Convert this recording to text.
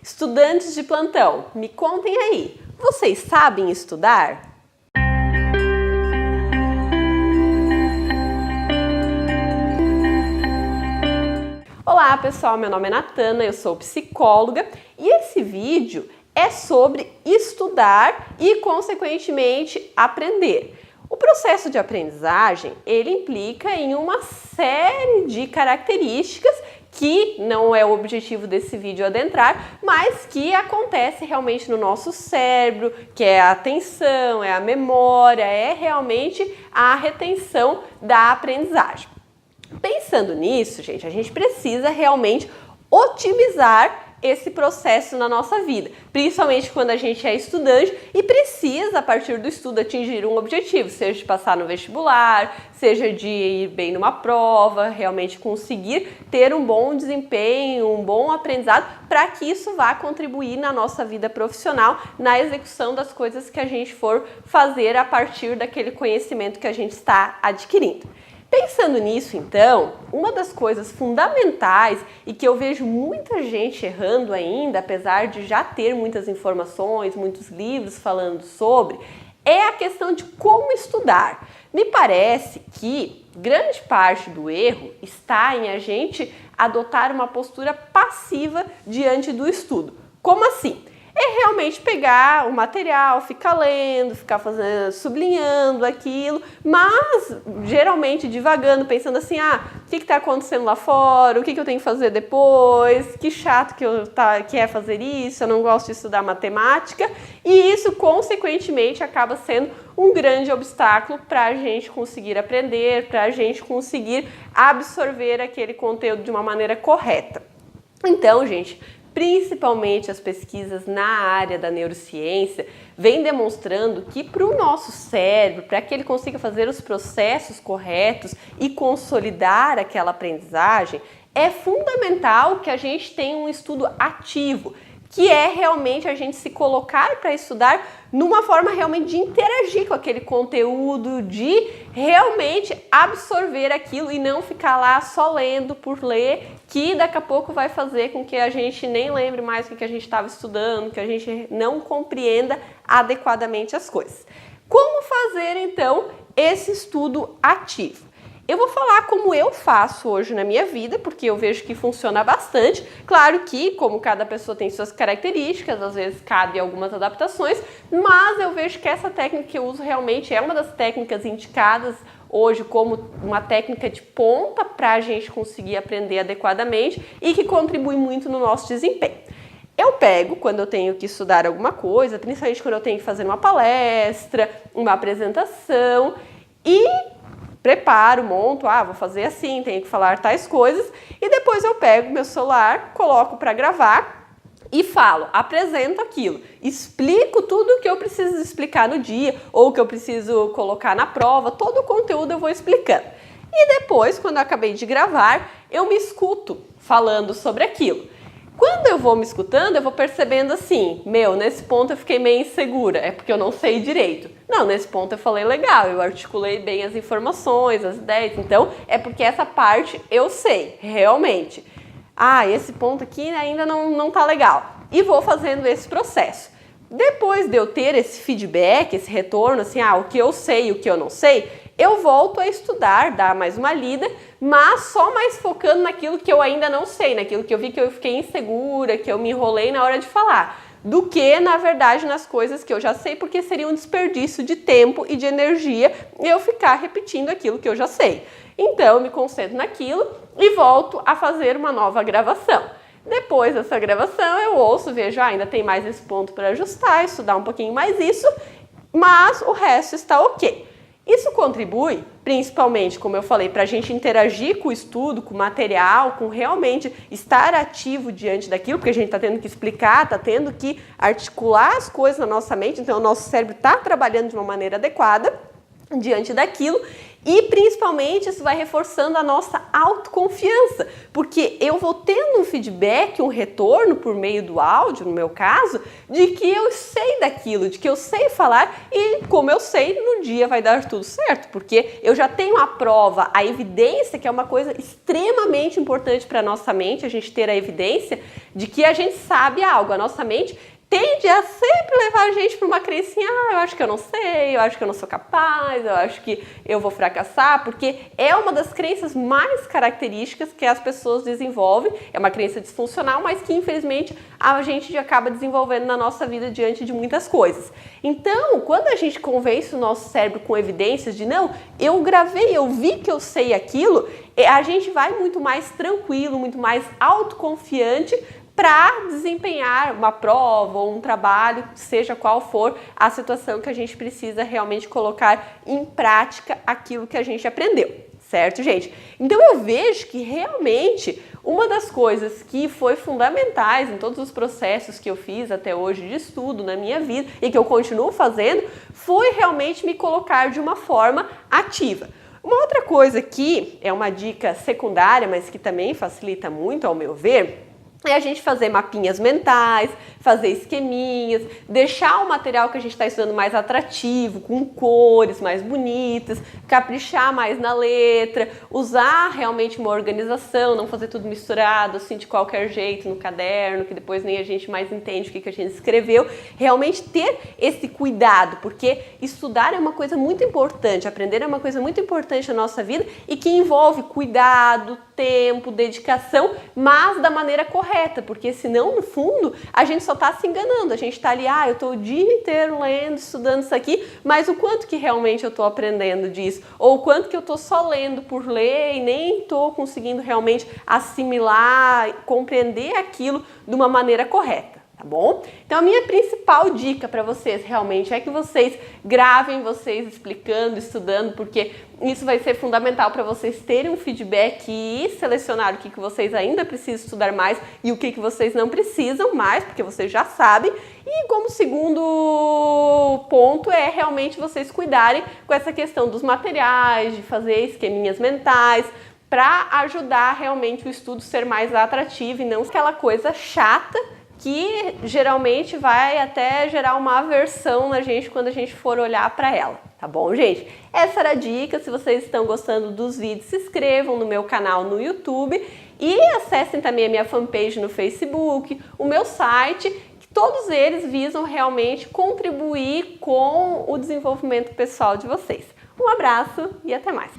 Estudantes de plantão, me contem aí, vocês sabem estudar? Olá pessoal, meu nome é Natana, eu sou psicóloga e esse vídeo é sobre estudar e, consequentemente, aprender. O processo de aprendizagem, ele implica em uma série de características que não é o objetivo desse vídeo adentrar, mas que acontece realmente no nosso cérebro, que é a atenção, é a memória, é realmente a retenção da aprendizagem. Pensando nisso, gente, a gente precisa realmente otimizar esse processo na nossa vida, principalmente quando a gente é estudante e precisa, a partir do estudo, atingir um objetivo, seja de passar no vestibular, seja de ir bem numa prova, realmente conseguir ter um bom desempenho, um bom aprendizado, para que isso vá contribuir na nossa vida profissional, na execução das coisas que a gente for fazer a partir daquele conhecimento que a gente está adquirindo. Pensando nisso, então, uma das coisas fundamentais e que eu vejo muita gente errando ainda, apesar de já ter muitas informações, muitos livros falando sobre, é a questão de como estudar. Me parece que grande parte do erro está em a gente adotar uma postura passiva diante do estudo. Como assim? É realmente pegar o material, ficar lendo, ficar fazendo, sublinhando aquilo, mas geralmente divagando, pensando assim, o que está acontecendo lá fora, o que eu tenho que fazer depois, que chato que é fazer isso, eu não gosto de estudar matemática, e isso consequentemente acaba sendo um grande obstáculo para a gente conseguir aprender, para a gente conseguir absorver aquele conteúdo de uma maneira correta. Então, gente, principalmente as pesquisas na área da neurociência, vêm demonstrando que para o nosso cérebro, para que ele consiga fazer os processos corretos e consolidar aquela aprendizagem, é fundamental que a gente tenha um estudo ativo, que é realmente a gente se colocar para estudar numa forma realmente de interagir com aquele conteúdo, de realmente absorver aquilo e não ficar lá só lendo por ler, que daqui a pouco vai fazer com que a gente nem lembre mais o que a gente estava estudando, que a gente não compreenda adequadamente as coisas. Como fazer então esse estudo ativo? Eu vou falar como eu faço hoje na minha vida, porque eu vejo que funciona bastante. Claro que, como cada pessoa tem suas características, às vezes cabe algumas adaptações, mas eu vejo que essa técnica que eu uso realmente é uma das técnicas indicadas hoje como uma técnica de ponta para a gente conseguir aprender adequadamente e que contribui muito no nosso desempenho. Eu pego quando eu tenho que estudar alguma coisa, principalmente quando eu tenho que fazer uma palestra, uma apresentação e preparo, monto, vou fazer assim, tenho que falar tais coisas e depois eu pego meu celular, coloco para gravar e falo, apresento aquilo, explico tudo o que eu preciso explicar no dia ou que eu preciso colocar na prova, todo o conteúdo eu vou explicando. E depois, quando eu acabei de gravar, eu me escuto falando sobre aquilo. Quando eu vou me escutando, eu vou percebendo assim, nesse ponto eu fiquei meio insegura, é porque eu não sei direito. Não, nesse ponto eu falei legal, eu articulei bem as informações, as ideias, então é porque essa parte eu sei, realmente. Esse ponto aqui ainda não tá legal. E vou fazendo esse processo. Depois de eu ter esse feedback, esse retorno, assim, o que eu sei e o que eu não sei, eu volto a estudar, dar mais uma lida, mas só mais focando naquilo que eu ainda não sei, naquilo que eu vi que eu fiquei insegura, que eu me enrolei na hora de falar, do que, na verdade, nas coisas que eu já sei, porque seria um desperdício de tempo e de energia eu ficar repetindo aquilo que eu já sei. Então, eu me concentro naquilo e volto a fazer uma nova gravação. Depois dessa gravação, eu ouço, vejo, ainda tem mais esse ponto para ajustar, estudar um pouquinho mais isso, mas o resto está ok. Isso contribui, principalmente, como eu falei, para a gente interagir com o estudo, com o material, com realmente estar ativo diante daquilo, porque a gente está tendo que explicar, está tendo que articular as coisas na nossa mente, então o nosso cérebro está trabalhando de uma maneira adequada diante daquilo E principalmente isso vai reforçando a nossa autoconfiança, porque eu vou tendo um feedback, um retorno por meio do áudio, no meu caso, de que eu sei daquilo, de que eu sei falar e como eu sei, no dia vai dar tudo certo, porque eu já tenho a prova, a evidência, que é uma coisa extremamente importante para a nossa mente, a gente ter a evidência de que a gente sabe algo, a nossa mente tende a sempre levar a gente para uma crencinha, eu acho que eu não sei, eu acho que eu não sou capaz, eu acho que eu vou fracassar, porque é uma das crenças mais características que as pessoas desenvolvem, é uma crença disfuncional, mas que infelizmente a gente acaba desenvolvendo na nossa vida diante de muitas coisas. Então, quando a gente convence o nosso cérebro com evidências de não, eu gravei, eu vi que eu sei aquilo, a gente vai muito mais tranquilo, muito mais autoconfiante para desempenhar uma prova ou um trabalho, seja qual for a situação que a gente precisa realmente colocar em prática aquilo que a gente aprendeu, certo, gente? Então eu vejo que realmente uma das coisas que foi fundamentais em todos os processos que eu fiz até hoje de estudo na minha vida e que eu continuo fazendo, foi realmente me colocar de uma forma ativa. Uma outra coisa que é uma dica secundária, mas que também facilita muito ao meu ver, é a gente fazer mapinhas mentais, fazer esqueminhas, deixar o material que a gente está estudando mais atrativo, com cores mais bonitas, caprichar mais na letra, usar realmente uma organização, não fazer tudo misturado assim de qualquer jeito no caderno, que depois nem a gente mais entende o que a gente escreveu. Realmente ter esse cuidado, porque estudar é uma coisa muito importante, aprender é uma coisa muito importante na nossa vida e que envolve cuidado, tempo, dedicação, mas da maneira correta, porque senão, no fundo, a gente só está se enganando, a gente está ali, eu estou o dia inteiro lendo, estudando isso aqui, mas o quanto que realmente eu estou aprendendo disso? Ou o quanto que eu estou só lendo por ler e nem estou conseguindo realmente assimilar, compreender aquilo de uma maneira correta? Tá bom? Então a minha principal dica para vocês realmente é que vocês gravem vocês explicando, estudando, porque isso vai ser fundamental para vocês terem um feedback e selecionar o que vocês ainda precisam estudar mais e o que vocês não precisam mais, porque vocês já sabem. E como segundo ponto é realmente vocês cuidarem com essa questão dos materiais, de fazer esqueminhas mentais, para ajudar realmente o estudo ser mais atrativo e não aquela coisa chata que geralmente vai até gerar uma aversão na gente quando a gente for olhar para ela, tá bom, gente? Essa era a dica. Se vocês estão gostando dos vídeos, se inscrevam no meu canal no YouTube e acessem também a minha fanpage no Facebook, o meu site, que todos eles visam realmente contribuir com o desenvolvimento pessoal de vocês. Um abraço e até mais!